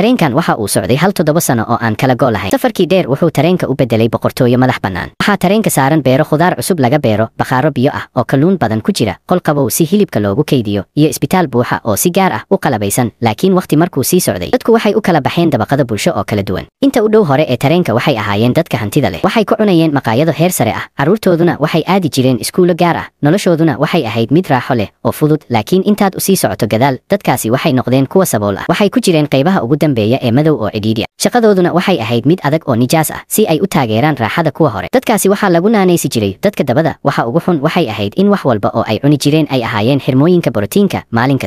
tareenkan waxa uu socday hal 7 sano oo aan kala go' lahayn. safarkii dheer wuxuu tareenka u bedelay boqortooyo madax bannaan. waxaa tareenka saaran beero khudaar cusub laga beero, bakhaaro biyo ah oo kalluun badan ku jira, qol qabow si hilibka loogu kaydiyo, iyo isbitaal buuxa oo si gaar ah u qalabaysan. laakiin waqti markuu sii socday, dadku waxay u kala baxeen dabaqada bulsho oo kala duwan. inta u dhow hore ee tareenka waxay ahaayeen dadka hantida leh. waxay ku cunayeen maqaayado heer sare ah, carruurtooduna waxay aadi jireen iskuulo gaar ah, noloshooduna waxay ahayd mid raaxo leh oo fudud. laakiin intaad u sii socoto gadaal, dadkaasi waxay noqdeen kuwa sabool ah. waxay ku jireen qaybaha ugu dambeeya ee madow oo cidhiidhi ah. shaqadooduna waxay ahayd mid adag oo nijaas ah, si ay u taageeraan raaxada kuwa hore. dadkaasi waxaa lagu naanaysi jiray dadka dabada. waxa ugu xun waxay ahayd in wax walba oo ay cuni jireen ay ahaayeen xirmooyinka borotiinka maalin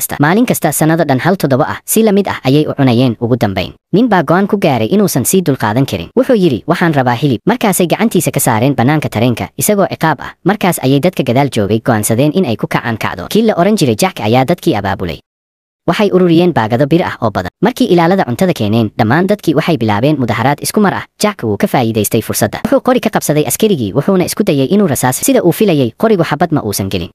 kasta sanado dhan hal 7 ah, si la mid ah ayay u cunayeen. ugu dambayn, nin baa go'aan ku gaaray inuusan sii dulqaadan karin. wuxuu yidhi, waxaan rabaa hilib. markaasay gacantiisa ka saareen bannaanka tareenka isagoo ciqaab ah. markaas ayay dadka gadaal joogay go'aansadeen in ay ku kacaan kacdo. kii la oran jiray Jack ayaa dadkii abaabulay. waxay ururiyeen baagado bir ah oo badan. markii ilaalada cuntada keeneen, dhammaan dadkii waxay bilaabeen mudaharaad isku mar ah. Jack wuu ka faa'iidaystay fursadda. wuxuu qori ka qabsaday askarigii, wuxuuna isku dayay inuu rasaas. sida uu filayay, qorigu xabad ma uusan gelin.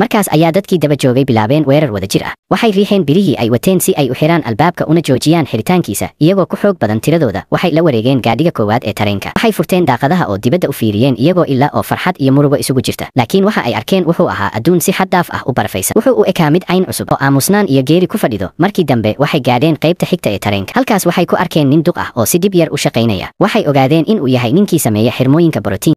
markaas ayaa dadkii daba joogay bilaabeen weerar wadajir ah. waxay riixeen birihii ay wateen si ay u xiraan albaabka una joojiyaan xiritaankiisa. iyagoo ku xoog badan tiradooda, waxay la wareegeen gaadhiga koowaad ee tareenka. waxay furteen daaqadaha oo dibadda u fiiriyeen, iyagoo ilaa oo farxad iyo murugo isugu jirta. laakiin waxa ay arkeen wuxuu ahaa adduun si xad dhaaf ah u barafaysan. wuxuu u ekaa mid cayn cusub oo aamusnaan iyo geeri ku fadhido. markii dambe waxay gaadheen qaybta xigta ee tareenka. halkaas waxay ku arkeen nin duq ah oo si dhib yar u shaqaynaya. waxay ogaadeen in uu yahay ninkii sameeya xirmooyinka borotiin